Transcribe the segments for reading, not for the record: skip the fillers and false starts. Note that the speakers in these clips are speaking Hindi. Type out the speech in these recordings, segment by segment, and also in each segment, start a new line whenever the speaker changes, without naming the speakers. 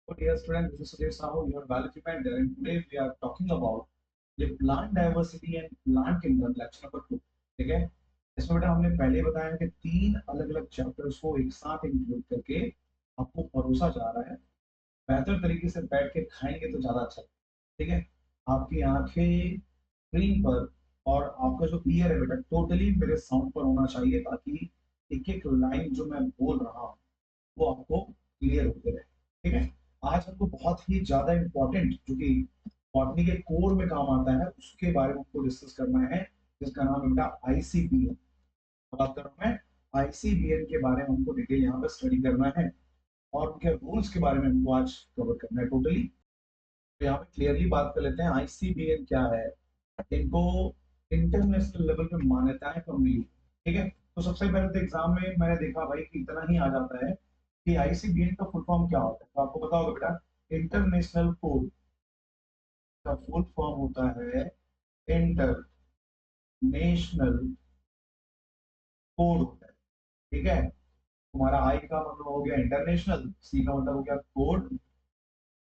So dear student, this is Sudhir Sahu, your biology mentor, and today we are talking about the plant diversity and plant kingdom lecture number 2. ठीक है, इसमें बेटा हमने पहले बताया कि तीन अलग अलग चैप्टर्स को एक साथ इंक्लूड करके आपको परोसा जा रहा है। बेहतर तरीके से बैठ के खाएंगे तो ज्यादा अच्छा लगेगा। ठीक है, आपकी आंखें स्क्रीन पर और आपका जो ईयर है बेटा टोटली मेरे साउंड पर होना चाहिए, ताकि एक एक लाइन जो मैं बोल रहा हूँ वो आपको क्लियर होते रहे। ठीक है, आज हमको बहुत ही ज्यादा इंपॉर्टेंट जो कि बॉटनी के कोर में काम आता है उसके बारे में हमको डिस्कस करना है, जिसका नाम है बेटा आईसीबीएन। बात कर रहा हूं मैं आईसीबीएन के बारे में, हमको डिटेल यहाँ पे स्टडी करना है और उनके रूल्स के बारे में हमको आज कवर करना है टोटली। तो यहाँ पे क्लियरली बात कर लेते हैं आईसीबीएन क्या है। इनको इंटरनेशनल लेवल पे मान्यताएं कब मिली। ठीक है, तो सबसे पहले तो एग्जाम में मैंने देखा भाई कि इतना ही आ जाता है कि आईसीबीएन का फुल फॉर्म क्या होता है, तो आपको पता होगा बेटा इंटरनेशनल कोड का फुल फॉर्म होता है इंटरनेशनल कोड होता है। ठीक है, तुम्हारा आई का मतलब हो गया इंटरनेशनल, सी का मतलब हो गया कोड।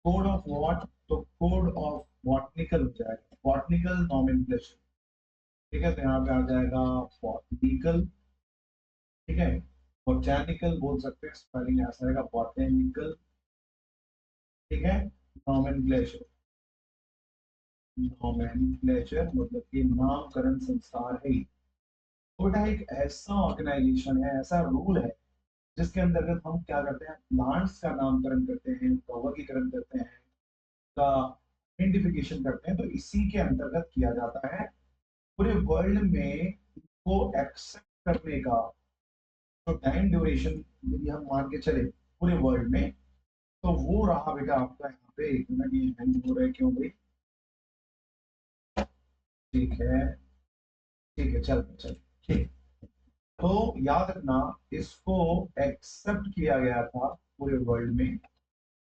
कोड ऑफ व्हाट, तो कोड ऑफ बॉटनिकल हो जाएगा, बॉटनिकल नॉमेनक्लेचर। ठीक है, तो यहाँ पे आ जाएगा बॉटनिकल। ठीक है, बोटैनिकल बोल सकते हैं, स्पेलिंग ऐसा रहेगा बॉटनिकल। ठीक है, नॉमेनक्लेचर, नॉमेनक्लेचर मतलब कि नामकरण संस्कार है। तो बेटा एक ऐसा ऑर्गेनाइजेशन है, ऐसा रूल है जिसके अंतर्गत हम क्या करते हैं, प्लांट्स का नामकरण करते हैं, उनका वर्गीकरण करते हैं, का आइडेंटिफिकेशन करते हैं। तो इसी के अंतर्गत किया जाता है। पूरे वर्ल्ड में इसको एक्सेप्ट करने का जो टाइम ड्यूरेशन यदि हम मान के चले पूरे वर्ल्ड में, तो वो रहा बेटा आपका यहाँ पे। एक मिनट, ये हैंग हो रहा है क्यों भाई। ठीक है, ठीक है, चल चल, ठीक। तो याद रखना, इसको एक्सेप्ट किया गया था पूरे वर्ल्ड में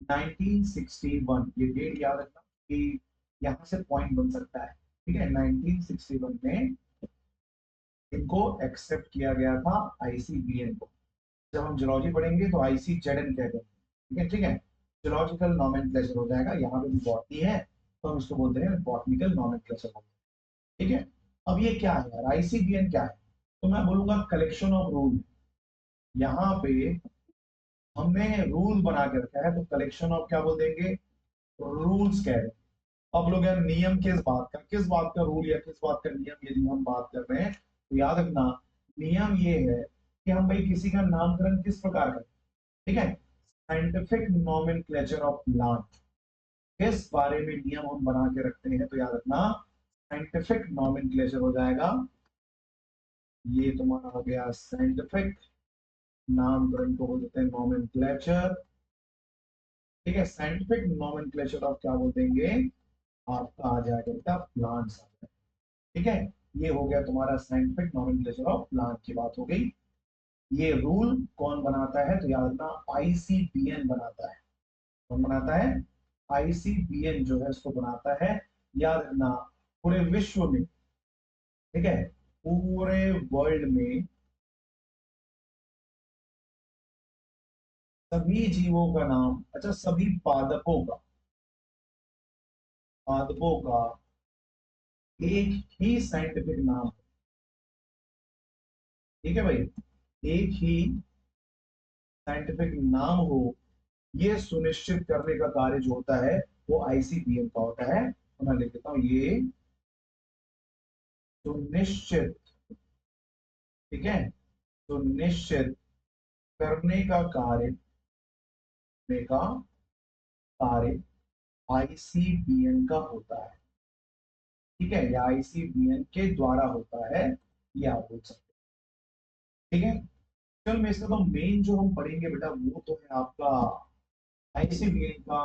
1961। ये डेट याद रखना कि यहाँ से पॉइंट बन सकता है। ठीक है, 1961 में इनको एक्सेप्ट किया गया था आईसीबीएन को। जब हम जूलॉजी पढ़ेंगे तो आईसीजेडएन कहते हैं। ठीक है, ठीक है, जूलॉजिकल नॉमेनक्लेचर हो जाएगा। यहाँ पे भी बॉटनी है तो हम इसको बोलते हैं बॉटनिकल नॉमेनक्लेचर। ठीक है, अब ये क्या है यार, आईसीबीएन क्या है? तो मैं बोलूंगा कलेक्शन ऑफ रूल। यहाँ पे हमने रूल बना के रखा है, तो कलेक्शन ऑफ क्या बोल देंगे, रूल्स कह रहे हैं। अब लोग यार नियम किस बात का रूल या किस बात का नियम यदि हम बात कर रहे हैं, तो याद रखना नियम ये है कि हम भाई किसी का नामकरण किस प्रकार करें। ठीक है, साइंटिफिक नॉमेनक्लेचर ऑफ प्लांट, किस बारे में नियम हम बना के रखते हैं, तो याद रखना साइंटिफिक नॉमेनक्लेचर हो जाएगा। ये तुम्हारा हो गया साइंटिफिक, नामकरण को बोलते हैं नॉमेनक्लेचर। ठीक है, साइंटिफिक नॉमेनक्लेचर ऑफ क्या बोल देंगे, आपका आ जाएगा बेटा प्लांट्स। ठीक है, ये हो गया तुम्हारा साइंटिफिक नॉमेनक्लेचर ऑफ प्लांट की बात हो गई। ये रूल कौन बनाता है, तो याद रखना आईसीबीएन बनाता है। कौन बनाता है, आईसीबीएन जो है इसको बनाता है। याद रखना पूरे विश्व में, ठीक है, पूरे वर्ल्ड में सभी जीवों का नाम, अच्छा सभी पादपों का एक ही साइंटिफिक नाम है। ठीक है भाई, एक ही साइंटिफिक नाम हो, ये सुनिश्चित करने का कार्य जो होता है वो आईसीबीएम का होता है। तो मैं लिख देता हूं ये सुनिश्चित, ठीक है, सुनिश्चित करने का कार्य, करने का कार्य आईसीबीएम का होता है। ठीक है, या आईसीबीएम के द्वारा होता है, ये आप बोल सकते हैं। ठीक है, चल मैं इसका तो मेन जो हम पढ़ेंगे बेटा वो तो है आपका आईसीबीएम का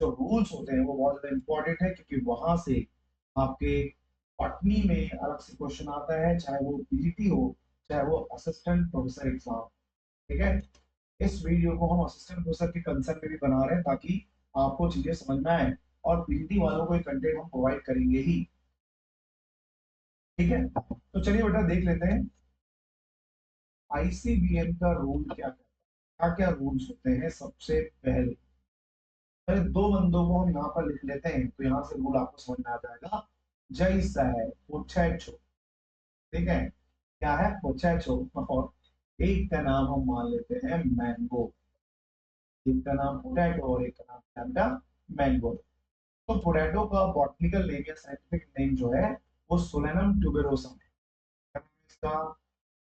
जो रूल्स होते हैं वो बहुत ज्यादा इंपॉर्टेंट है, क्योंकि वहां से आपके बॉटनी में अलग से क्वेश्चन आता है, चाहे वो पीजीटी हो चाहे वो असिस्टेंट प्रोफेसर एग्जाम। ठीक है, इस वीडियो को हम असिस्टेंट प्रोफेसर के कंसर्न में भी बना रहे हैं ताकि आपको चीजें समझ में आए, और पीजीटी वालों को एक कंटेंट हम प्रोवाइड करेंगे ही। ठीक है, तो चलिए बेटा देख लेते हैं आईसीबीएम का रूल क्या क्या क्या रूल्स होते हैं। सबसे पहले पहले दो बंदों को हम यहाँ पर लिख लेते हैं, तो यहाँ से रूल आपको समझ में आ जाएगा। जैसा है पोटैटो, ठीक है, क्या है पोटैटो, और एक का नाम हम मान लेते हैं मैंगो। एक का नाम पोटैटो और एक का नाम क्या बेटा, मैंगो। तो पोटैटो का बॉटनिकल नेम या साइंटिफिक नेम जो है वो सोलेनम ट्यूबेरोसम है। इसका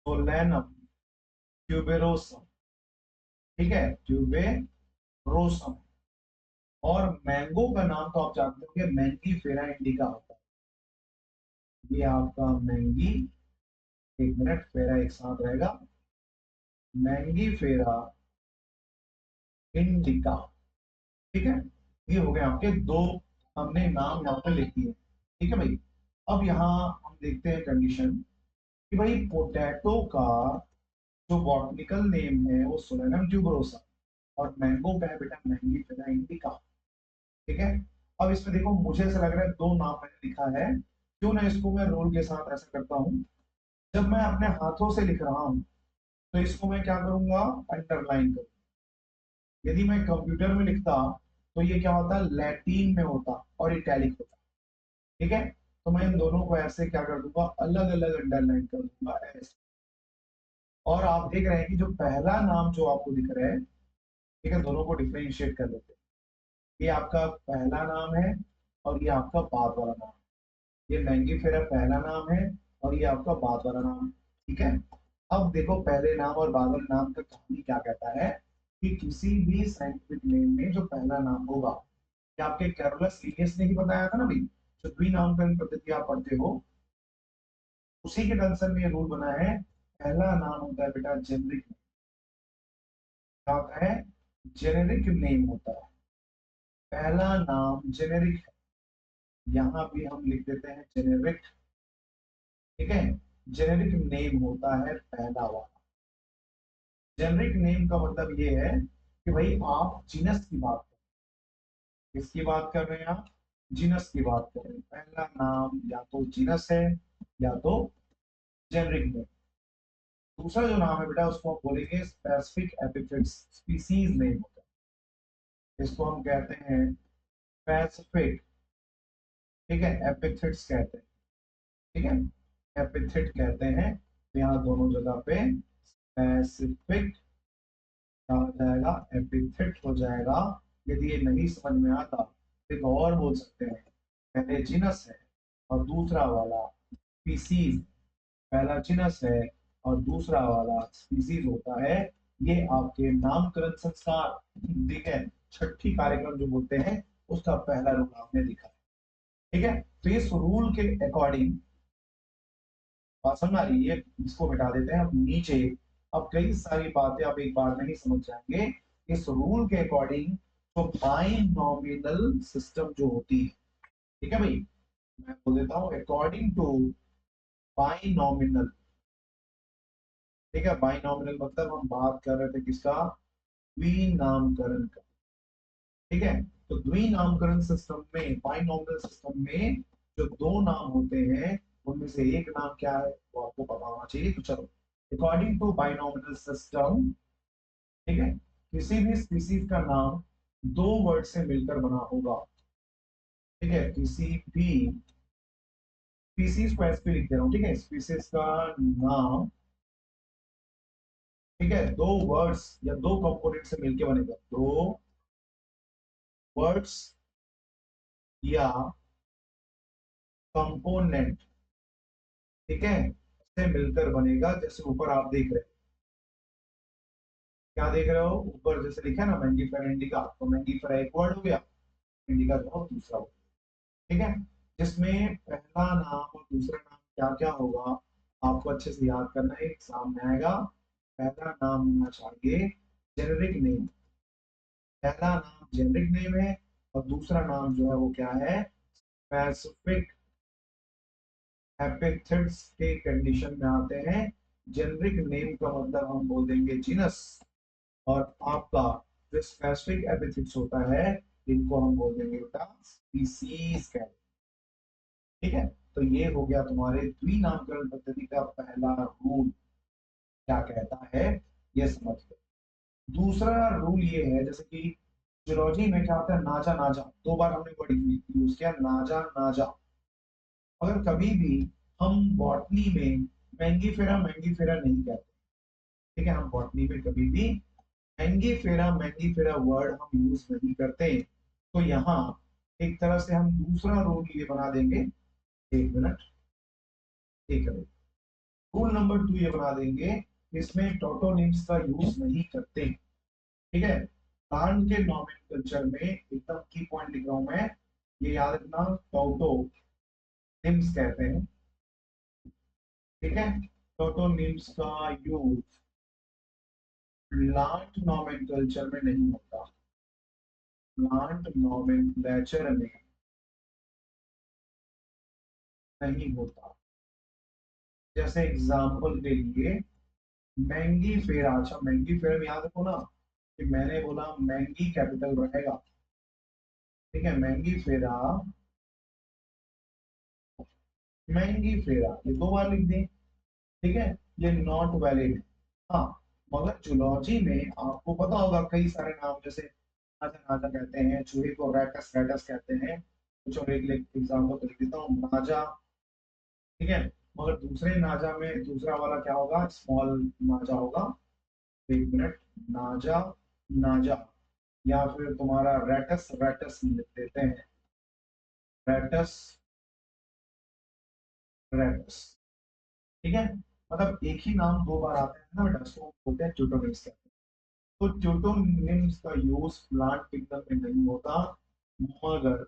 सोलेनम ट्यूबेरोसम, ठीक है, ट्यूबेरोसम। और मैंगो का नाम तो आप जानते होंगे मैंगी फेरा इंडिका होता है। ये आपका मैंगी, एक मिनट, फेरा एक साथ रहेगा, मैंगी फेरा इंडिका, ठीक है। ये हो गए आपके दो, हमने नाम यहाँ पे लिख दिए, ठीक है भाई। अब यहाँ हम देखते हैं कंडीशन कि भाई पोटैटो का जो बॉटनिकल नेम है वो सोलेनम ट्यूबरोसा, और मैंगो का है बेटा मैंगी फेरा इंडिका, ठीक है। अब इसमें देखो मुझे ऐसा लग रहा है दो नाम मैंने लिखा है, क्यों ना इसको मैं रूल के साथ ऐसा करता हूँ, जब मैं अपने हाथों से लिख रहा हूँ तो इसको मैं क्या करूंगा, अंडरलाइन करूंगा। यदि मैं कंप्यूटर में लिखता तो ये क्या होता, लैटिन में होता और इटैलिक होता, ठीक है। तो मैं इन दोनों को ऐसे क्या कर दूंगा, अलग अलग अंडरलाइन कर दूंगा ऐसे। और आप देख रहे हैं कि जो पहला नाम जो आपको दिख रहा है, ठीक है, दोनों को डिफरेंशिएट कर लेते हैं। ये आपका पहला नाम है और ये आपका बाद वाला नाम है। ये मैंगी फेरा पहला नाम है और ये आपका बाद वाला नाम है, ठीक है। अब देखो पहले नाम और बाद वाले नाम का कहानी क्या कहता है, कि किसी भी साइंटिफिक नेम में जो पहला नाम होगा, ये आपके कैरोलस लीनियस ने ही बताया था ना भाई, जो द्विनामकरण पद्धति आप पढ़ते हो, उसी के कंसर्न में ये रूल बना है। पहला नाम होता है बेटा जेनरिक, क्या होता है, जेनेरिक नेम होता है। पहला नाम जेनेरिक है, यहाँ भी हम लिख देते हैं जेनेरिक, ठीक है। जेनेरिक नेम होता है पहला वाला। जेनेरिक नेम का मतलब ये है कि भाई आप जीनस की बात कर, किसकी बात कर रहे हैं आप, जीनस की बात कर रहे हैं। पहला नाम या तो जीनस है या तो जेनेरिक नेम। दूसरा जो नाम है बेटा उसको हम बोलेंगे स्पेसिफिक एपिथेट, स्पीसीज नेम होता है, इसको हम कहते हैं स्पेसिफिक, ठीक है, एपिथेट्स कहते हैं, ठीक है, एपिथेट कहते हैं। तो यहाँ दोनों जगह पे स्पेसिफिक क्या हो जाएगा, एपिथेट हो जाएगा। यदि ये नहीं समझ में आता तो एक और बोल सकते हैं, पहले जीनस है और दूसरा वाला स्पीसीज, पहला जीनस है और दूसरा वाला स्पीसीज होता है। ये आपके नामकरण संस्कार, ठीक है, छठी कार्यक्रम जो बोलते हैं उसका पहला रूल आपने लिखा है, ठीक है। तो इस रूल के अकॉर्डिंग बात समझ आ रही है, इसको मिटा देते हैं अब नीचे। अब कई सारी बातें आप एक बार में ही समझ जाएंगे। इस रूल के अकॉर्डिंग तो बाइनॉमिनल सिस्टम जो होती है, ठीक है भाई, मैं बोल देता हूँ अकॉर्डिंग टू बाइनॉमिनल, ठीक है। बाइनॉमिनल मतलब हम बात कर रहे थे किसका, द्विनामकरण का, ठीक है। तो द्विनामकरण सिस्टम में, बाइनॉमिनल सिस्टम में जो दो नाम होते हैं उनमें से एक नाम क्या है वो आपको पता होना चाहिए। तो चलो, अकॉर्डिंग टू बाइनॉमिनल सिस्टम, ठीक है, किसी भी स्पीसीज का नाम दो वर्ड से मिलकर बना होगा, ठीक है। किसी भी स्पीसीज को ऐसे लिख दे रहा हूं, ठीक है, स्पीसीज का नाम, ठीक है, दो वर्ड्स या दो कंपोनेंट से मिलकर बनेगा, दो वर्ड्स या कंपोनेंट, ठीक है, से मिलकर बनेगा। जैसे ऊपर आप देख रहे हैं, क्या देख रहे हो, ऊपर जैसे लिखा है ना मैंगी फेरा इंडिका, तो मैंगी फेरा एक वर्ड हो गया, इंडिका जो है दूसरा वर्ड, ठीक है। जिसमें पहला नाम और दूसरा नाम क्या क्या होगा आपको अच्छे से याद करना है, सामने आएगा। पहला नाम होना चाहिए जेनेरिक नेम, पहला नाम जेनेरिक नेम है और दूसरा नाम जो है वो क्या है, स्पेसिफिक एपिथेट्स के कंडीशन में आते हैं। जेनेरिक नेम का मतलब हम बोल देंगे जीनस, और आपका जो स्पेसिफिक एपिथेट्स होता है इनको हम बोल देंगे बेटा स्पीसीज कहते हैं, ठीक है। तो ये हो गया तुम्हारे द्विनामकरण पद्धति का पहला रूल, क्या कहता है ये समझ लो। दूसरा रूल ये है, जैसे कि जूलॉजी में क्या होता है, नाजा नाजा, दो बार हमने वर्ड यूज किया, नाजा नाजा। अगर कभी भी हम बॉटनी में मैंगी फेरा नहीं कहते, ठीक है, हम बॉटनी में कभी भी मैंगी फेरा वर्ड हम यूज नहीं करते। तो यहाँ एक तरह से हम दूसरा रूल ये बना देंगे, एक मिनट, ठीक है, रूल नंबर 2 ये बना देंगे, इसमें टोटोनिम्स का यूज नहीं करते, ठीक है। प्लांट के नॉमेनक्लेचर में एकदम की पॉइंट लिख रहा हूं मैं, ये याद रखना, टोटोनिम्स कहते हैं, ठीक है। टोटोनिम्स का यूज प्लांट नॉमेनक्लेचर में नहीं होता, प्लांट नॉमेनक्लेचर में नहीं होता। जैसे एग्जांपल के लिए मैंगी फेरा, अच्छा मैंगी फेरा में याद रखो ना कि मैंने बोला मैंगी कैपिटल रहेगा, ठीक है, मैंगी फेरा, मैंगी फेरा, ये दो बार लिख दें, ठीक है, ये नॉट वैलिड है। हाँ, मगर जूलॉजी में आपको पता होगा कई सारे नाम, जैसे नाजा नाजा कहते हैं, चूहे को रैटस रैटस कहते हैं, कुछ और एक एग्जाम्पल लिख देता हूँ, नाजा, ठीक है। मगर दूसरे नाजा में दूसरा वाला क्या होगा, स्मॉल नाजा होगा, एक मिनट, नाजा नाजा, या फिर तुम्हारा रैटस रैटस लिख देते हैं, रैटस रैटस, ठीक है। मतलब एक ही नाम दो बार आते हैं ना बेटा, उसको बोलते हैं ट्यूटोनिम्स। तो ट्यूटोनिम्स का यूज प्लांट किंगडम में नहीं होता, मगर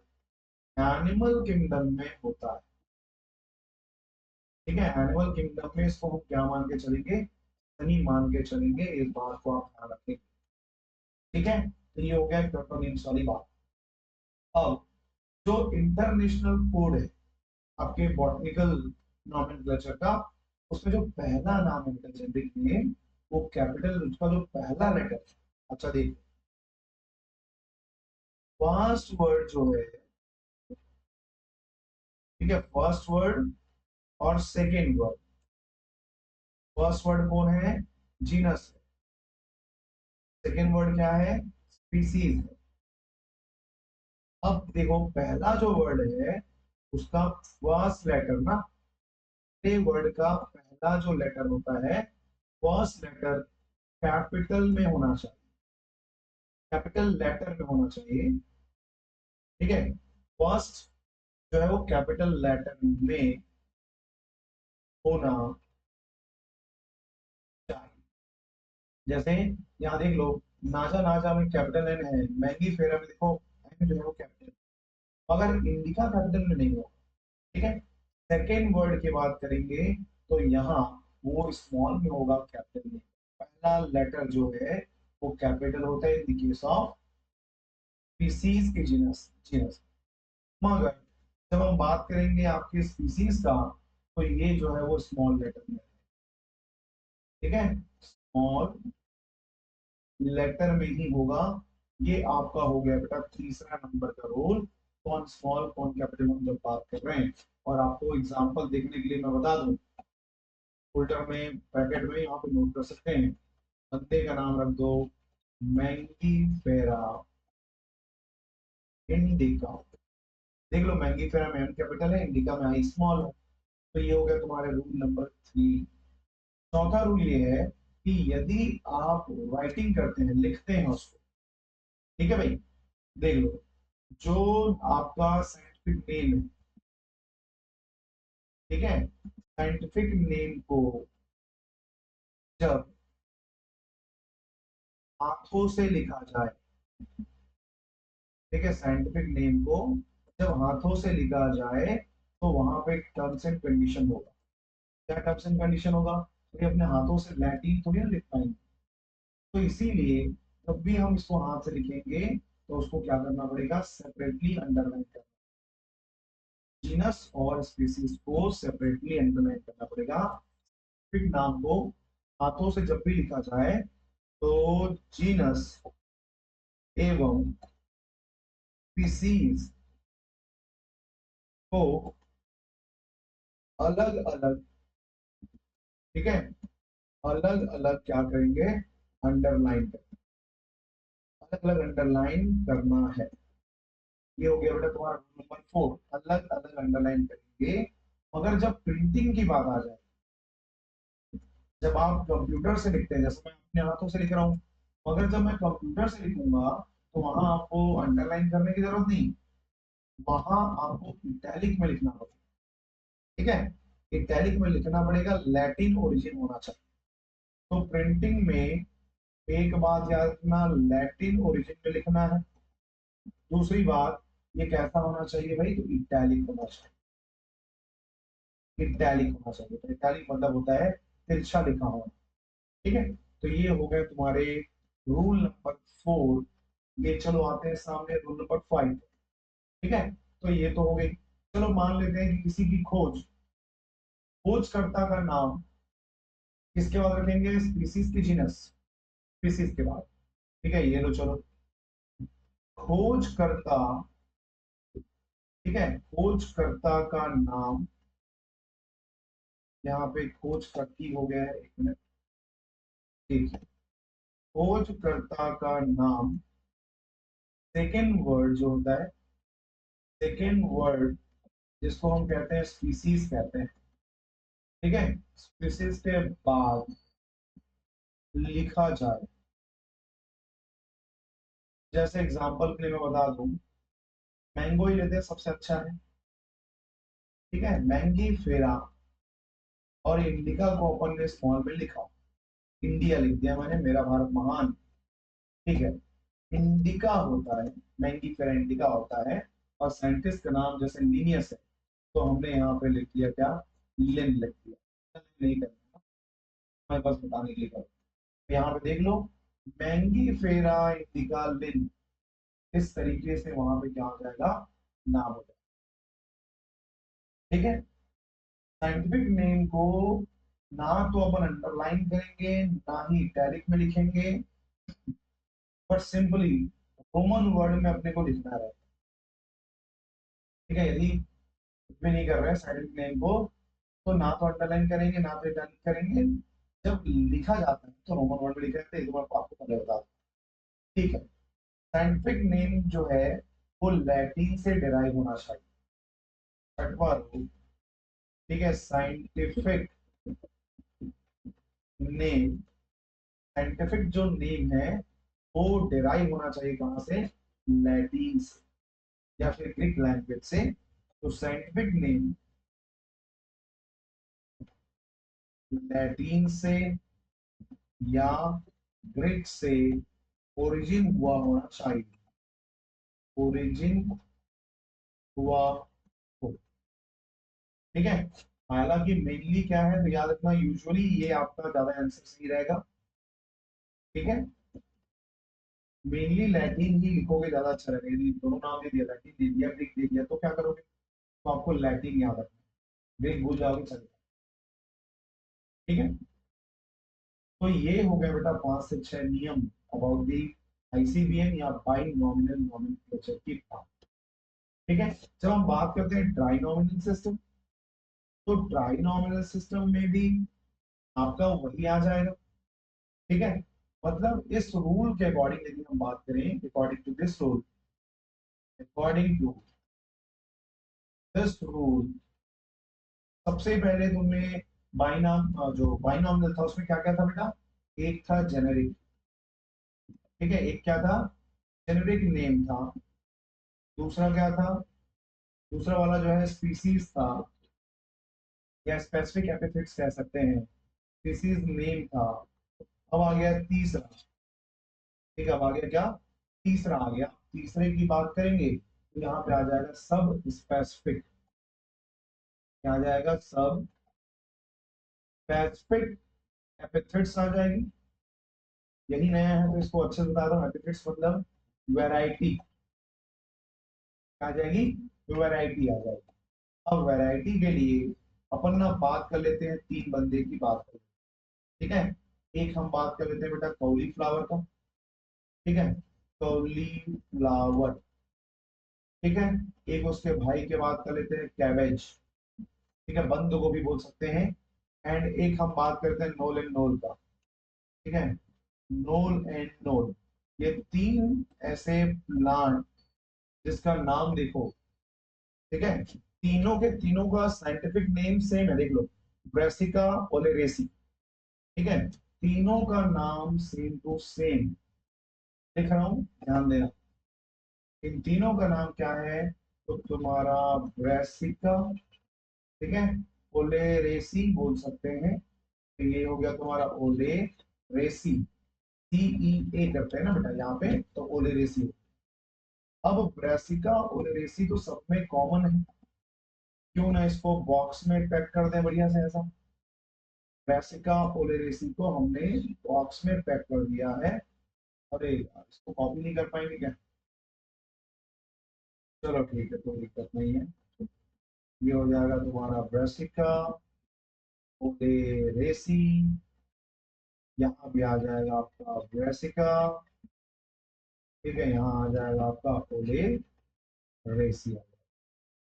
एनिमल किंगडम में होता है, ठीक है। एनिमल किंगडम में इसको हम क्या मान के चलेंगे, सही मान के चलेंगे, इस बात को आप ध्यान रखें, ठीक है। तो ये हो गया ट्यूटोनिम्स वाली बात। अब जो इंटरनेशनल कोड है आपके बॉटनिकल नॉमेनक्लेचर का, उसमें जो पहला नाम है जेनेरिक नेम, वो कैपिटल, उसका जो पहला लेटर, अच्छा देख, फर्स्ट वर्ड जो है, ठीक है, फर्स्ट वर्ड और सेकेंड वर्ड, फर्स्ट वर्ड कौन है, जीनस है, सेकेंड वर्ड क्या है, स्पीसीज है। अब देखो पहला जो वर्ड है उसका फर्स्ट लेटर ना, वर्ड का पहला जो लेटर होता है, फर्स्ट लेटर कैपिटल में होना चाहिए, कैपिटल लेटर में होना चाहिए, ठीक है। फर्स्ट जो है वो कैपिटल लेटर में होना चाहिए। जैसे यहाँ देख लो, नाजा नाजा में कैपिटल एन है, मैगी फेरा में देखो एन जो है वो कैपिटल, मगर इंडिका कैपिटल में नहीं होगा, ठीक है। सेकेंड वर्ड की बात करेंगे तो यहाँ वो स्मॉल में होगा, कैपिटल में, पहला लेटर जो है वो कैपिटल होता है इन केस ऑफ स्पीसीज के जीनस जीनस। मगर जब हम बात करेंगे आपके स्पीसीज का, तो ये जो है वो स्मॉल लेटर में, ठीक है, स्मॉल लेटर में ही होगा। ये आपका हो गया बेटा तीसरा नंबर का रूल, कौन स्मॉल कौन कैपिटल हम जब बात कर रहे हैं। और आपको एग्जांपल देखने के लिए मैं बता दूं, फोल्डर में पैकेट में यहाँ पे नोट कर सकते हैं, बंदे का नाम रख दो मैंगी फेरा इंडिका, देख लो मैंगी फेरा में एम कैपिटल है, इंडिका में आई स्मॉल है। तो ये हो गया तुम्हारे रूल नंबर 3। चौथा रूल ये है कि यदि आप राइटिंग करते हैं, लिखते हैं उसको, ठीक है भाई, देख लो, जो आपका साइंटिफिक नेम है, ठीक है, साइंटिफिक नेम को जब हाथों से लिखा जाए, ठीक है, साइंटिफिक नेम को जब हाथों से लिखा जाए, तो वहां पे टर्म्स एंड कंडीशन होगा। क्या टर्म्स एंड कंडीशन होगा, तो ये अपने हाथों से लैटिन थोड़ी ना लिख पाएंगे, तो इसीलिए जब भी हम इसको हाथ से लिखेंगे तो उसको क्या करना पड़ेगा, सेपरेटली अंडरलाइन करना, जीनस और स्पीसीज को सेपरेटली अंडरलाइन करना पड़ेगा। फिर नाम को हाथों से जब भी लिखा जाए तो जीनस एवं स्पीसीज को अलग अलग, ठीक है, अलग अलग क्या करेंगे, अंडरलाइन करेंगे, अलग अलग अंडरलाइन करना है। ये हो गया बेटा तुम्हारा रूल नंबर 4, अलग अलग अंडरलाइन करेंगे। मगर जब प्रिंटिंग की बात आ जाए, जब आप कंप्यूटर से लिखते हैं, जैसे मैं अपने हाथों से लिख रहा हूँ, मगर जब मैं कंप्यूटर से लिखूंगा तो वहां आपको अंडरलाइन करने की जरूरत नहीं, वहां आपको इटैलिक में लिखना पड़ेगा। ठीक है, इटैलिक में लिखना पड़ेगा, लैटिन ओरिजिन होना चाहिए। तो प्रिंटिंग में एक बात याद रखना, लैटिन ओरिजिन में लिखना है। दूसरी बात, ये कैसा होना चाहिए भाई, तो इटैलिक होना चाहिए। इटैलिक होना चाहिए, तो इटैलिक मतलब होता है तिरछा लिखा होना। ठीक है, तो ये हो गए तुम्हारे रूल नंबर 4। ये चलो आते हैं सामने रूल नंबर 5। ठीक है, तो ये तो हो गई। चलो मान लेते हैं कि किसी की खोजकर्ता का नाम किसके बाद रखेंगे, स्पीसीज की जीनस, स्पीसीज के बाद। ठीक है, ये लो चलो, खोजकर्ता। ठीक है, खोजकर्ता का नाम, यहाँ पे खोजकर्ती हो गया है, एक मिनट। ठीक है, खोजकर्ता का नाम, सेकेंड वर्ड जो होता है, सेकेंड वर्ड जिसको हम कहते हैं स्पीसीज कहते हैं। ठीक है, स्पीसीज के बाद लिखा जाए, जैसे एग्जांपल के लिए मैं बता दूं, मैंगो ही लेते हैं, सबसे अच्छा है। ठीक है, मैंगी फेरा और इंडिका को अपन ने स्मॉल में लिखा, इंडिया लिख दिया मैंने, मेरा भारत महान। ठीक है, इंडिका होता है, मैंगी फेरा इंडिका होता है, और साइंटिस्ट का नाम जैसे लीनियस है, तो हमने यहाँ पे लिख दिया क्या, लिन लिख दिया। नहीं करना, मैं बस बताने के लिए कर, यहाँ पे देख लो, मैंगी फेरा इंडिका लिन, इस तरीके से वहां पे क्या हो जाएगा, नाम हो जाएगा। ठीक है, साइंटिफिक नेम को ना तो अपन अंडरलाइन करेंगे, ना ही इटैलिक में लिखेंगे, पर सिंपली रोमन वर्ड में अपने को लिखना है। ठीक है, यदि कुछ भी नहीं कर रहे हैं साइंटिफिक नेम को, तो ना तो अंडरलाइन करेंगे ना तो इटैलिक करेंगे, जब लिखा जाता है तो रोमन वर्ड में लिखा जाता है, एक बार आपको पहले बता दूं। ठीक है, साइंटिफिक नेम जो है वो लैटिन से डिराइव होना चाहिए, छठवां रूल। ठीक है, साइंटिफिक नेम, साइंटिफिक जो नेम है वो डिराइव होना चाहिए कहां से, लैटिन से या फिर ग्रीक लैंग्वेज से। तो साइंटिफिक नेम लैटिन से या ग्रीक से ओरिजिन हुआ होना चाहिए, ओरिजिन हुआ हो। ठीक है, हालांकि मेनली क्या है तो याद रखना, यूजुअली ये आपका ज्यादा आंसर सही रहेगा। ठीक है, मेनली लैटिन ही लिखोगे ज्यादा अच्छा रहेगा। यदि दोनों नाम दे दिया, लैटिन दे दिया ग्रीक दे दिया, तो क्या करोगे, तो आपको लैटिन याद रखना, ग्रीक भूल जाओगे चलेगा। ठीक है, तो ये हो गया बेटा 5 से 6 नियम अबाउट दी आईसीबीएम या बाई नॉमिनल नॉमेनक्लेचर की बात। ठीक है, जब हम बात करते हैं ट्राइनॉमिनल सिस्टम, तो ट्राइनॉमिनल सिस्टम में भी आपका वही आ जाएगा। ठीक है, मतलब इस रूल के अकॉर्डिंग यदि हम बात करें, according to this rule, according to this rule, सबसे पहले तुमने बाइनाम, जो बाइनॉमिनल था उसमें क्या क्या था बेटा, एक था जेनेरिक। ठीक है, एक क्या था, जेनेरिक नेम था। दूसरा क्या था, दूसरा वाला जो है स्पीसीज था, या स्पेसिफिक एपिथेट्स कह सकते हैं, स्पीसीज नेम था। अब आ गया तीसरा। ठीक है, अब आ गया क्या, तीसरा आ गया। तीसरे की बात करेंगे तो यहाँ पे आ जाएगा सब स्पेसिफिक, क्या आ जाएगा, सब स्पेसिफिक एपिथेट्स आ जाएगी। यही नया है तो इसको अच्छे से बता रहा हूँ, एपिथेट्स मतलब वैरायटी आ जाएगी, वैरायटी आ जाएगी। अब वैरायटी के लिए अपन ना बात कर लेते हैं, तीन बंदे की बात कर, ठीक है। एक हम बात कर लेते हैं बेटा कॉलीफ्लावर का। ठीक है, कॉलीफ्लावर। ठीक है, एक उसके भाई के बात कर लेते हैं कैबेज। ठीक है, बंद गोभी बोल सकते हैं। एंड एक हम बात करते हैं नोल एंड नोल का। ठीक है, नोल एंड नोल। ये 3 ऐसे प्लांट जिसका नाम देखो, ठीक है, तीनों के तीनों का साइंटिफिक नेम सेम है, देख लो, ब्रेसिका ओलेरेसी, ठीक है, तीनों का नाम सेम टू सेम लिख रहा हूं, ध्यान देना। इन तीनों का नाम क्या है? तो तुम्हारा ब्रेसिका, ठीक है, ओलेरेसी बोल सकते हैं। तो ये हो गया तुम्हारा ओलेरेसी, CEA करते हैं ना बेटा यहाँ पे, तो ओलेरेसी। अब ब्रेसिका ओलेरेसी तो सब में कॉमन है, क्यों ना इसको बॉक्स में पैक कर दें बढ़िया से ऐसा। ब्रेसिका ओलेरेसी को हमने बॉक्स में पैक कर दिया है। अरे यार, इसको कॉपी नहीं कर पाएंगे क्या? चलो ठीक है, कोई दिक्कत नहीं है। ये हो जाएगा तुम्हारा ब्रेसिका ओलेरेसी, यहाँ भी आ जाएगा आपका ब्रेसिका, ठीक है, यहाँ आ जाएगा आपका ओलेरेसी।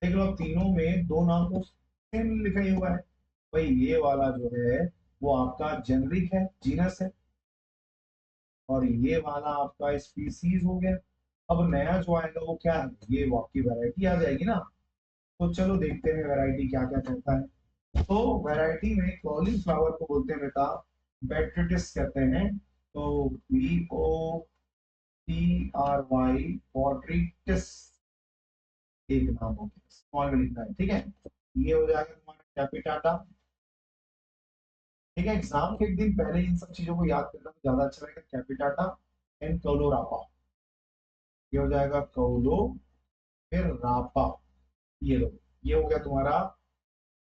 देख लो, तीनों में दो नाम तो सेम लिखा ही हुआ है। भाई ये वाला जो है वो आपका जेनरिक है, जीनस है, और ये वाला आपका स्पीसीज हो गया। अब नया जो आएगा वो क्या है? ये वो आपकी वैरायटी आ जाएगी ना। तो चलो देखते हैं वैरायटी क्या क्या कहता है। तो वैरायटी में कॉलीफ्लावर को बोलते हैं बेटा बेट्रिटिस कहते हैं। तो BOTRY बॉट्रिटिस एक नाम हो गया, स्मॉल में लिखना है, ठीक है। ये हो जाएगा तुम्हारा कैपिटाटा, ठीक है। एग्जाम के एक दिन पहले इन सब चीजों को याद करना तो ज्यादा अच्छा रहेगा। कैपिटाटा एंड कौलोरापा, ये हो जाएगा कौलो, फिर रापा, ये लो। ये हो गया तुम्हारा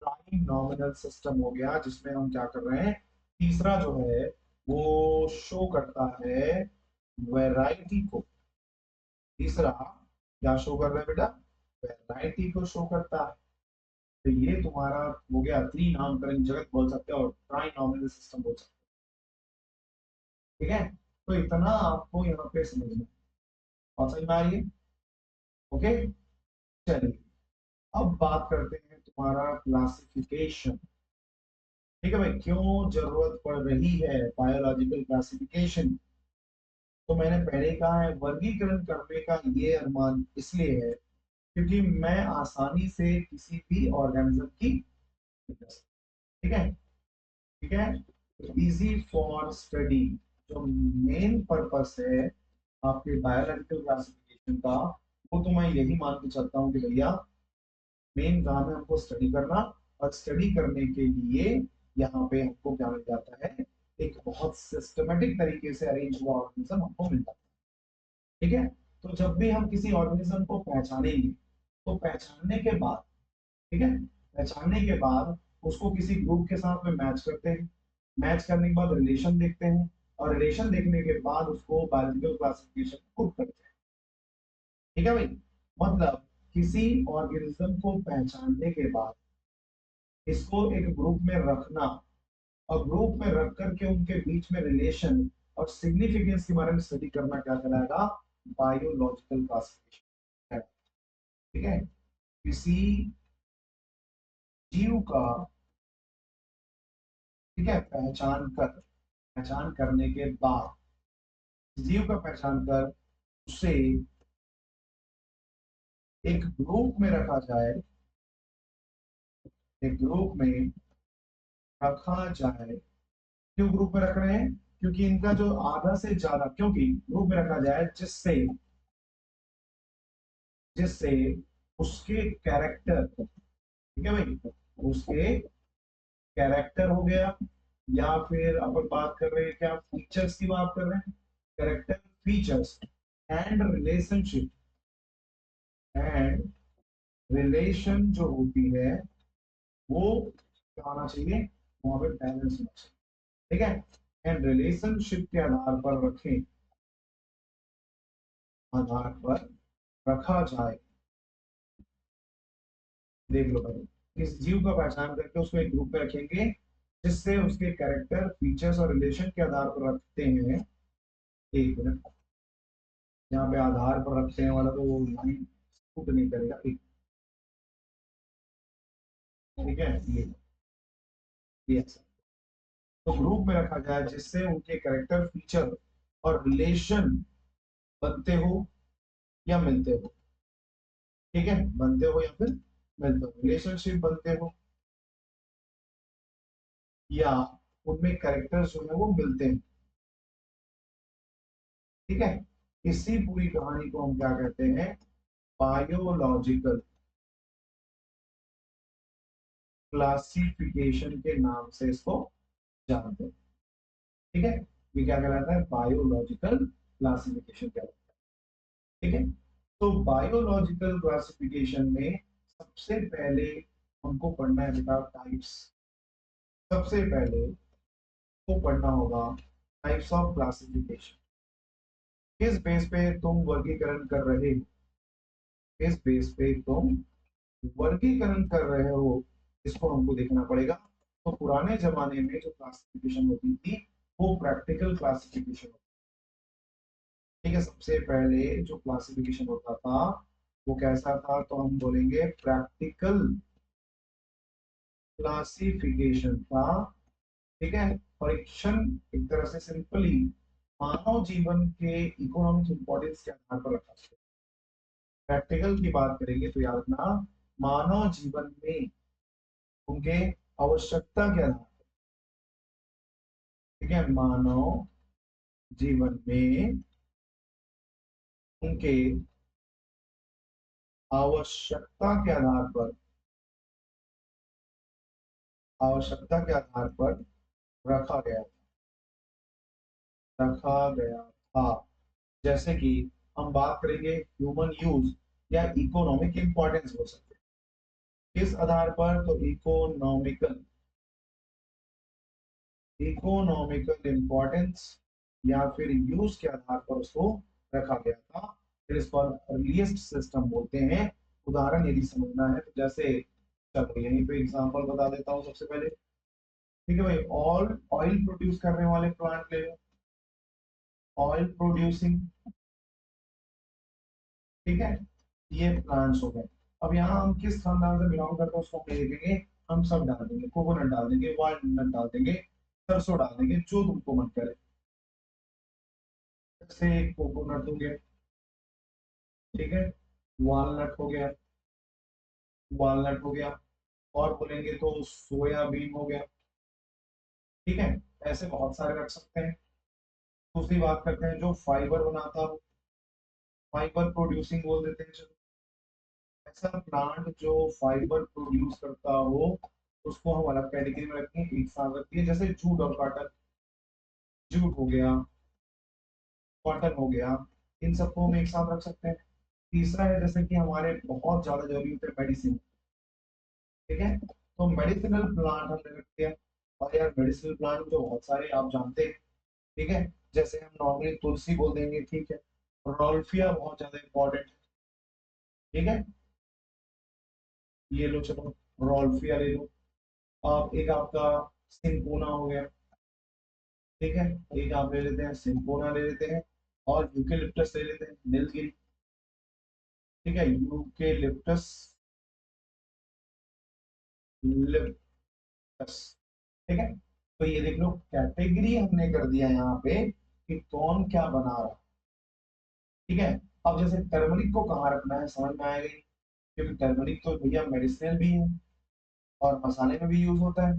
ट्राइनॉमिनल सिस्टम हो गया, जिसमें हम क्या कर रहे हैं, तीसरा जो है वो शो करता है वैरायटी को। तीसरा क्या शो कर रहा है बेटा? वैरायटी को शो करता है। तो ये तुम्हारा हो गया त्रिनामकरण जगत बोल सकते हो, और ट्राइनॉमिनल सिस्टम बोल सकते हो, ठीक है। तो इतना आपको यहाँ पे समझना है। और समझ में आ रही है? ओके, चलिए अब बात करते हैं तुम्हारा क्लासिफिकेशन, ठीक है भाई। क्यों जरूरत पड़ रही है बायोलॉजिकल क्लासिफिकेशन? तो मैंने पहले कहा है, वर्गीकरण करने का ये अनुमान इसलिए है क्योंकि मैं आसानी से किसी भी ऑर्गेनिज्म की, ठीक है, ठीक है, इजी फॉर स्टडी। जो मेन पर्पस है आपके बायोलॉजिकल क्लासिफिकेशन का, वो तो मैं यही मान के चलता हूँ कि भैया मेन काम है हमको स्टडी करना, और स्टडी करने के लिए यहाँ पे हमको क्या मिल जाता है, एक बहुत सिस्टमेटिक तरीके से अरेंज हुआ ऑर्गेनिज्म हमको मिलता है, ठीक है। तो जब भी हम किसी ऑर्गेनिज्म को पहचानेंगे, तो पहचानने के बाद, ठीक है, पहचानने के बाद उसको किसी ग्रुप के साथ में मैच करते हैं। मैच करने के बाद रिलेशन देखते हैं, और रिलेशन देखने के बाद उसको बायोलॉजिकल क्लासिफिकेशन पुट करते हैं, ठीक है भाई। मतलब किसी ऑर्गेनिज्म को पहचानने के बाद इसको एक ग्रुप में रखना, और ग्रुप में रख करके उनके बीच में रिलेशन और सिग्निफिकेंस के बारे में स्टडी करना क्या कहलाएगा? बायोलॉजिकल क्लासिफिकेशन, ठीक है। किसी जीव का, ठीक है, पहचान करने के बाद, जीव का पहचान कर उसे एक ग्रुप में रखा जाए, एक ग्रुप में रखा जाए। क्यों ग्रुप में रख रहे हैं? क्योंकि इनका जो आधा से ज्यादा, क्योंकि ग्रुप में रखा जाए जिससे जिससे उसके कैरेक्टर, ठीक है भाई, उसके कैरेक्टर हो गया, या फिर अपन बात कर रहे हैं क्या, फीचर्स की बात कर रहे हैं, character, features and relationship, and relation जो होती है वो क्या होना चाहिए, वहां पे बैलेंस होना चाहिए, ठीक है। एंड रिलेशनशिप के आधार पर रखा जाए। देख लो भाई, इस जीव का पहचान करके उसको एक ग्रुप में रखेंगे, जिससे उसके कैरेक्टर, फीचर्स और रिलेशन के आधार पर रखते हैं। एक मिनट, यहाँ पे आधार पर रखते हैं वाला तो वो लाइन सूट नहीं करेगा, एक, ठीक है, ये ऐसा। तो ग्रुप में रखा जाए जिससे उनके कैरेक्टर, फीचर और रिलेशन बनते हो या मिलते हो, ठीक है, बनते हो या फिर मिलते हो, रिलेशनशिप बनते हो या उनमें कैरेक्टर्स जो है वो मिलते हैं, ठीक है। इसी पूरी कहानी को हम क्या कहते हैं, बायोलॉजिकल क्लासिफिकेशन के नाम से इसको जानते हैं, ठीक है। ये क्या कहलाता है, बायोलॉजिकल क्लासिफिकेशन कहलाता है, ठीक है। तो बायोलॉजिकल क्लासिफिकेशन में सबसे पहले हमको पढ़ना है बेटा टाइप्स। सबसे पहले को पढ़ना होगा टाइप्स ऑफ क्लासिफिकेशन। किस बेस पे तुम वर्गीकरण कर रहे हो, किस बेस पे तुम वर्गीकरण कर रहे हो, इसको हमको देखना पड़ेगा। तो पुराने जमाने में जो क्लासिफिकेशन होती थी वो प्रैक्टिकल क्लासिफिकेशन होती, ठीक है। सबसे पहले जो क्लासिफिकेशन होता था वो कैसा था, तो हम बोलेंगे प्रैक्टिकल क्लासिफिकेशन था, ठीक है। परीक्षण एक तरह से सिंपली मानव जीवन के इकोनॉमिक इंपॉर्टेंस के आधार पर रखा। प्रैक्टिकल की बात करेंगे तो याद रखना मानव जीवन में उनके आवश्यकता के आधार, ठीक है, मानव जीवन में उनके आवश्यकता के आधार पर, आवश्यकता के आधार पर रखा गया, रखा गया था। जैसे कि हम बात करेंगे ह्यूमन यूज या इकोनॉमिक इंपॉर्टेंस हो सकते हैं, किस आधार पर, तो इकोनॉमिकल, इकोनॉमिकल इंपॉर्टेंस या फिर यूज के आधार पर उसको रखा गया था। फिर इसको अर्लीस्ट सिस्टम बोलते हैं। उदाहरण यदि समझना है तो जैसे, चलो यहीं पे एग्जांपल बता देता हूँ सबसे पहले, ठीक है भाई, ऑल ऑयल प्रोड्यूस करने वाले प्लांट ले लो, ऑयल प्रोड्यूसिंग, ठीक है, ये प्लांट्स हो गए। अब यहाँ हम किस खानदान से बिलोंग करते हैं उसको हम देखेंगे, हम सब डाल देंगे, कोकोनट डाल देंगे, वालनट डाल देंगे, सरसों डाल देंगे, जो तुमको मन करे। जैसे कोकोनट हो गया, ठीक है, वालनट हो गया, वालनट हो गया, और बोलेंगे तो सोयाबीन हो गया, ठीक है। ऐसे बहुत सारे रख सकते हैं। दूसरी बात करते हैं जो फाइबर बनाता हो, फाइबर प्रोड्यूसिंग बोल देते हैं, चलो। ऐसा प्लांट जो फाइबर प्रोड्यूस करता हो उसको हम अलग कैटेगरी में रखते हैं, एक साथ रखती है, जैसे जूट और कॉटन, जूट हो गया, कॉटन हो गया, इन सबको हम एक साथ रख सकते हैं। तीसरा है जैसे कि हमारे बहुत ज्यादा जरूरी होते हैं मेडिसिन, ठीक है, तो मेडिसिनल प्लांट हमने रखते हैं। और यार मेडिसिनल प्लांट तो बहुत सारे आप जानते हैं, ठीक है, जैसे हम नॉर्मली तुलसी बोल देंगे, ठीक है, रोल्फिया बहुत ज्यादा इंपॉर्टेंट, ठीक है, ये लो चलो, रोल्फिया ले लो। आप एक आपका सिंकोना हो गया, ठीक है, एक आप ले लेते हैं सिंकोना ले लेते हैं, और यूकेलिप्टस ले लेते हैं, नीलगिरी, ठीक है, यूकेलिप्टस लिप्टस, ठीक है। तो ये देख लो कैटेगरी हमने कर दिया यहाँ पे कि कौन क्या बना रहा है, ठीक है। अब जैसे टर्मरिक को कहाँ रखना है समझ में आएगा, क्योंकि टर्मरिक तो भैया मेडिसिनल भी है और मसाले में भी यूज होता है,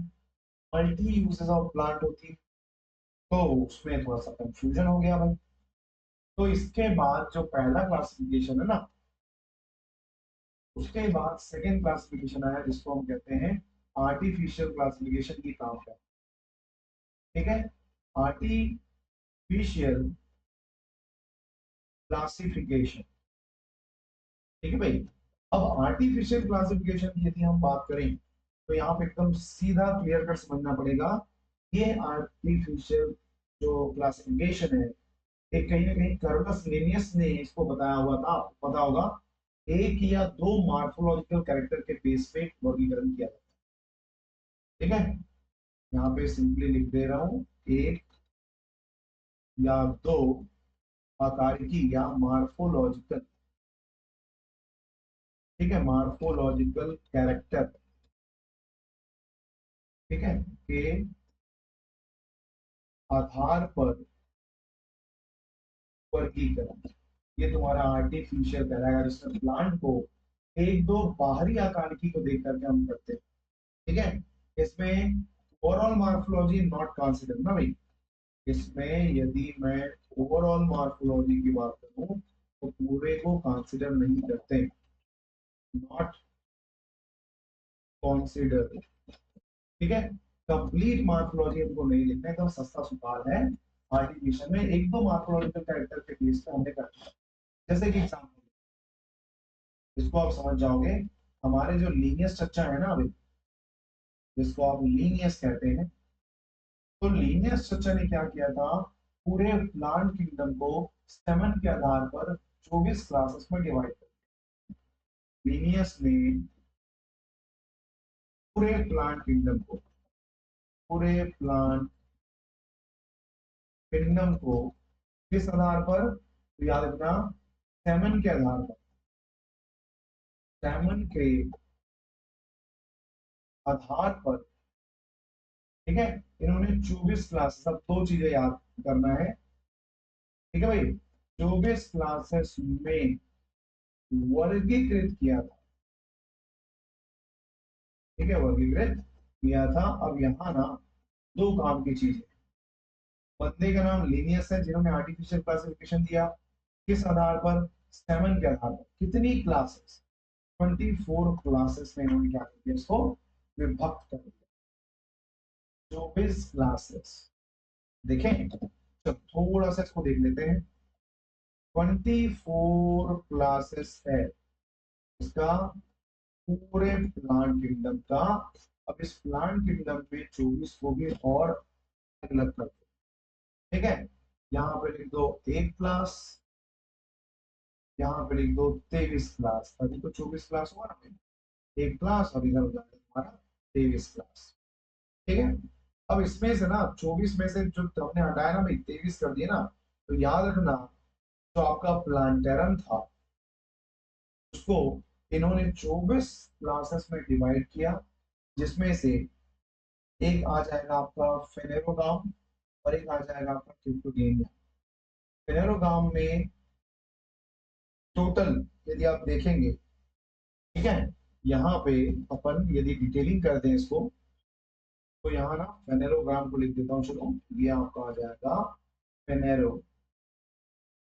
मल्टी यूजेस ऑफ प्लांट होती है, तो उसमें थोड़ा सा कंफ्यूजन हो गया भाई। तो इसके बाद जो पहला क्लासिफिकेशन है ना, उसके बाद सेकेंड क्लासिफिकेशन आया जिसको हम कहते हैं आर्टिफिशियल क्लासिफिकेशन की काम है, ठीक है, आर्टिफिशियल क्लासिफिकेशन, ठीक है भाई। अब आर्टिफिशियल क्लासिफिकेशन की यदि हम बात करें तो यहाँ पे एकदम सीधा क्लियर कर समझना पड़ेगा, ये आर्टिफिशियल जो क्लासिफिकेशन है, एक कहीं ना कहीं कार्लस लिनियस ने इसको बताया हुआ था, पता होगा, एक या दो मार्फोलॉजिकल कैरेक्टर के बेस पे वर्गीकरण किया जाता है, ठीक है। यहाँ पे सिंपली लिख दे रहा हूँ, एक या दो आकारिकी या मार्फोलॉजिकल, ठीक है, मार्फोलॉजिकल कैरेक्टर, ठीक है, के आधार पर वर्गीकरण, ये तुम्हारा आर्टिफिशियल कहलाएगा, जिसमें प्लांट को एक दो बाहरी आकारिकी को देख करके हम करते हैं। ठीक है, इसमें ओवरऑल मॉर्फोलॉजी नॉट कंसिडर ना भाई। इसमें यदि मैं ओवरऑल मॉर्फोलॉजी की बात करूं तो पूरे को कंसिडर नहीं करते, नॉट कॉन्सिडर। ठीक है, कंप्लीट मॉर्फोलॉजी हमको नहीं लिखना है, एकदम सस्ता सुपाल है। आर्टिफिशियल में एक दो मॉर्फोलॉजिकल कैरेक्टर के बेस पे हमने करना है। जैसे कि एग्जाम्पल, इसको आप समझ जाओगे, हमारे जो लीनियर स्ट्रक्चर है ना अभी, जिसको आप लीनियस कहते हैं, तो लीनियर स्ट्रक्चर ने क्या किया था, पूरे प्लांट किंगडम को स्टेमन के आधार पर 24 क्लासेस में डिवाइड कर। लीनियस ने पूरे प्लांट किंगडम को, पूरे प्लांट किंगडम को किस आधार पर, तो याद रखना, स्टेमन के आधार पर, स्टेमन के आधार पर। ठीक है, इन्होंने 24 क्लासेस, अब दो चीजें याद करना है। ठीक है भाई, 24 क्लासेस में वर्गीकृत किया था। ठीक है, वर्गीकृत किया था। अब यहाँ ना दो काम की चीज है। बंदे का नाम लीनियस है, जिन्होंने आर्टिफिशियल क्लासिफिकेशन दिया, किस आधार पर, सेवन के आधार पर। कितनी क्लासेस, 24 क्लासेस में इन्होंने क्या कर दिया, इसको विभक्त कर दिया, 24 क्लासेस। देखें तो थोड़ा सा इसको देख लेते हैं। 24 क्लासेस है इसका, पूरे प्लांट किंगडम का। अब इस प्लांट किंगडम में 24 को भी और अलग करते हैं। ठीक है, यहाँ पे लिख दो एक क्लास, यहाँ पे लिख दो 23 क्लास। अभी तो 24 क्लास हुआ ना, एक क्लास, और इधर हो जाएगा हमारा 23 क्लास। ठीक है, अब इसमें से ना 24 में से जो हमने हटाया ना भाई, 23 कर दिया ना, तो याद रखना, जो आपका प्लांटेरम था उसको इन्होंने 24 क्लासेस में डिवाइड किया, जिसमें से एक आ जाएगा आपका फेनेरोगाम और एक आ जाएगा आपका क्रिप्टोगेनिया। फेनेरोगाम में टोटल यदि आप देखेंगे, ठीक है, यहाँ पे अपन यदि डिटेलिंग कर दें इसको, तो यहाँ ना फेनेरोग्राम को लिख देता हूँ, चलो ये आपका आ जाएगा फेनेरो।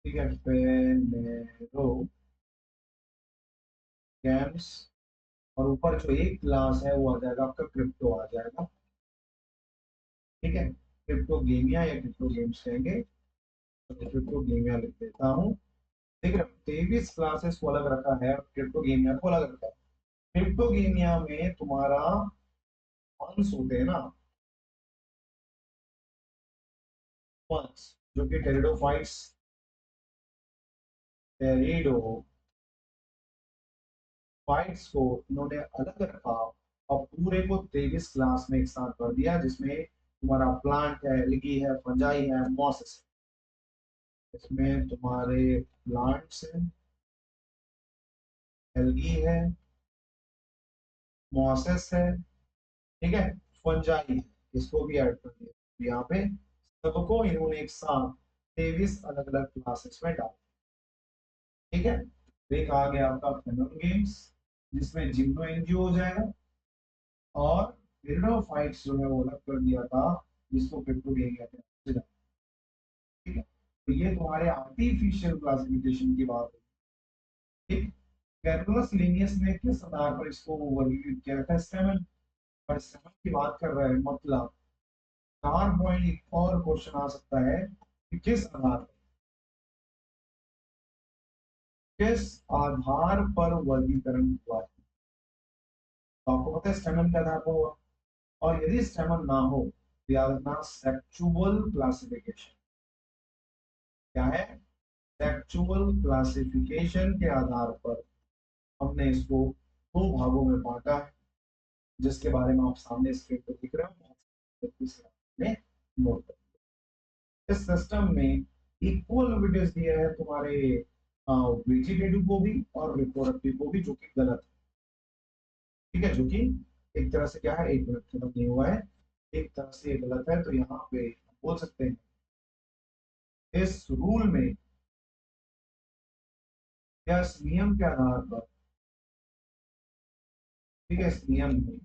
ठीक है, फेनेरो गैम्स, और ऊपर जो एक क्लास है वो आ जाएगा आपका क्रिप्टो आ जाएगा। ठीक है, क्रिप्टोगेमिया या क्रिप्टो गेम्स कहेंगे, तो क्रिप्टोगेमिया लिख देता हूँ। ठीक है, 23 क्लासेस को अलग रखा है और क्रिप्टोगेमिया को अलग रखा है। क्रिप्टोगेमिया में तुम्हारा फंड्स होते हैं ना, फंड्स, जो कि टेरिडोफाइट्स, टेरिडोफाइट्स को इन्होंने अलग रखा और पूरे को 23 क्लास में एक साथ कर दिया, जिसमें तुम्हारा प्लांट है, एल्गी है, फंजाई है, मॉसेस है। इसमें तुम्हारे प्लांट्स हैं, एल्गी है, मॉसेस है, ठीक है, फंजाई है, इसको भी ऐड कर दिया। यहाँ पे सबको इन्होंने एक साथ 23 अलग अलग क्लासेस में डाला। ठीक है, तो एक आ गया आपका फेनोन गेम्स, जिसमें जिम्नो एनजीओ हो जाएगा, और पेरिडोफाइट्स जो है वो अलग कर दिया था, जिसको क्रिप्टो गेम कहते हैं। ठीक है, तो ये तुम्हारे आर्टिफिशियल क्लासिफिकेशन की बात है। ठीक, कैरोलस लिनियस ने किस आधार पर इसको वर्गीकृत किया था, स्टेमन पर। स्टेमन की बात कर रहे हैं, मतलब 4 पॉइंट एक और क्वेश्चन आ सकता है कि किस आधार पर, किस आधार पर वर्गीकरण हुआ है। तो आपको पता है स्टेमन के आधार पर हुआ, और यदि स्टेमन ना हो तो याद रखना सेक्चुअल क्लासिफिकेशन। क्या है, सेक्चुअल क्लासिफिकेशन के आधार पर हमने इसको दो भागों में बांटा है, जिसके बारे में आप सामने स्क्रीन पर दिख रहे हो, नोट कर। इस सिस्टम में इक्वल वेटेज दिया है तुम्हारे वेजिटेटिव को भी और रिप्रोडक्टिव को भी, जो कि गलत है। ठीक है, जो कि एक तरह से क्या है, एक मिनट खत्म नहीं हुआ है, एक तरह से ये गलत है। तो यहाँ पे बोल सकते हैं इस रूल में, या इस नियम के आधार पर, ठीक है, इस नियम में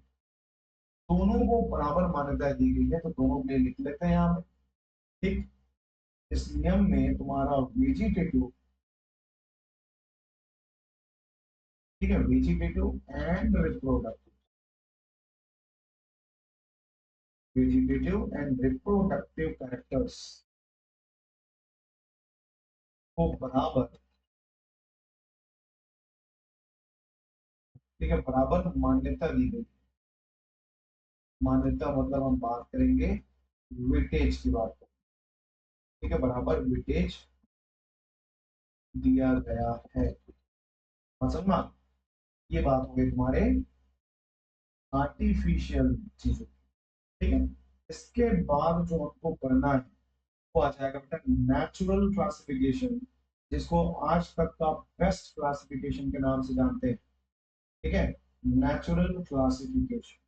दोनों को बराबर मान्यता दी गई है, तो दोनों के लिए लिख लेते हैं यहाँ पे। ठीक, इस नियम में तुम्हारा वेजिटेटिव, ठीक है, vegetative and reproductive, vegetative and reproductive characters को बराबर, ठीक है, बराबर मान्यता दी गई। मान्यता मतलब हम बात करेंगे वेटेज की बात करें, ठीक है, बराबर वेटेज दिया गया है। समझना, ये बात हो गई तुम्हारे आर्टिफिशियल चीजों, ठीक है। इसके बाद जो हमको करना है वो आ जाएगा बेटा नेचुरल क्लासिफिकेशन, जिसको आज तक का बेस्ट क्लासिफिकेशन के नाम से जानते हैं, ठीक है, नेचुरल क्लासिफिकेशन।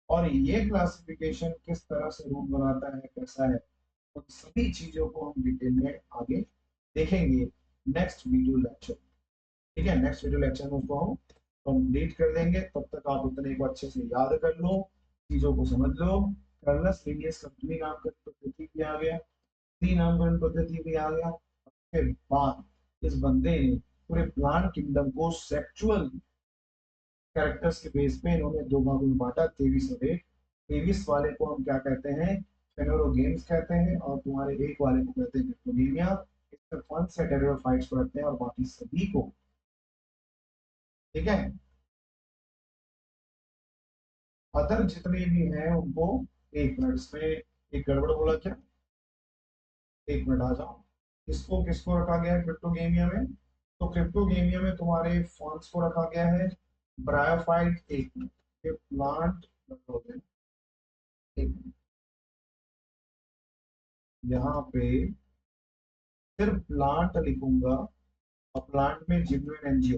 और ये क्लासिफिकेशन किस तरह से रूल बनाता है, कैसा है, उन सभी चीजों को हम डिटेल में आगे देखेंगे नेक्स्ट वीडियो लेक्चर, ठीक है। नेक्स्ट वीडियो लेक्चर में उसको हम कंप्लीट कर देंगे। तब तक आप उतने को अच्छे से याद कर लो, चीजों को समझ लो। कर्लस लीनियस कंपनी नामकरण पद्धति भी आ गया, सी नामकरण पद्धति भी आ गया। उसके बाद इस बंदे ने पूरे प्लांट किंगडम को सेक्सुअल कैरेक्टर्स के बेस पे इन्होंने दो भागों में बांटा, 23 और 1। 23 वाले को हम क्या कहते हैं, फेनोरोगेम्स कहते हैं, और तुम्हारे एक वाले को कहते हैं क्रिप्टोगेमिया। इसमें फन से टेरिडोफाइट्स को रखते हैं, और बाकी सभी को, ठीक है, अदर जितने भी हैं उनको, एक मिनट इसमें एक गड़बड़ बोला क्या, एक मिनट आ जाओ। इसको किसको रखा गया है क्रिप्टोगेमिया में, तो क्रिप्टोगेमिया में तुम्हारे फॉन्स को रखा गया है ब्रायोफाइट। एक मिनट, ये प्लांट रखोगे, एक मिनट, यहाँ पे सिर्फ प्लांट लिखूंगा, और प्लांट में जिम्नो एंड एंजियो,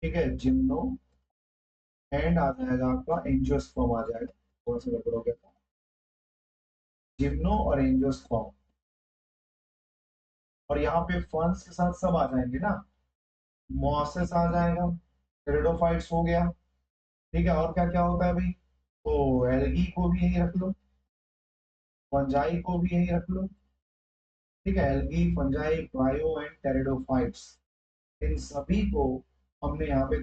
ठीक है, जिम्नो एंड आ जाएगा आपका एंजियोस्पर्म आ जाएगा, थोड़ा सा गड़बड़ हो गया था, जिम्नो और एंजियोस्पर्म। और यहाँ पे फंस के साथ सब आ जाएंगे ना, मोसेस आ जाएगा, टेरिडोफाइट्स हो गया, ठीक है। और क्या क्या होता है भाई, तो एल्गी को भी यही रख लो, फंजाई को भी यही रख लो, ठीक है, algae, fungi, bryo and pteridophytes, इन सभी को हमने यहाँ पे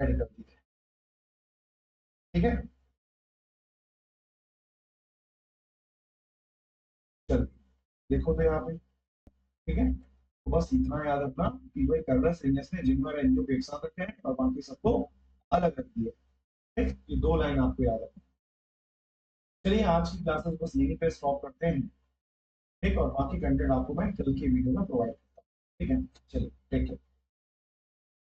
ऐड कर दिया, ठीक है। चलो देखो तो यहाँ पे, ठीक है, तो बस इतना याद रखना कि भाई कर्नल सीनियर्स ने जिम और एनजीओ को एक साथ रखे हैं और बाकी सबको अलग रख दिया, ठीक, ये दो लाइन आपको याद रखना। चलिए आज की क्लासेस बस यहीं पे स्टॉप करते हैं, ठीक, और बाकी कंटेंट आपको मैं कल की वीडियो में प्रोवाइड करता हूँ, ठीक है। चलिए टेक केयर।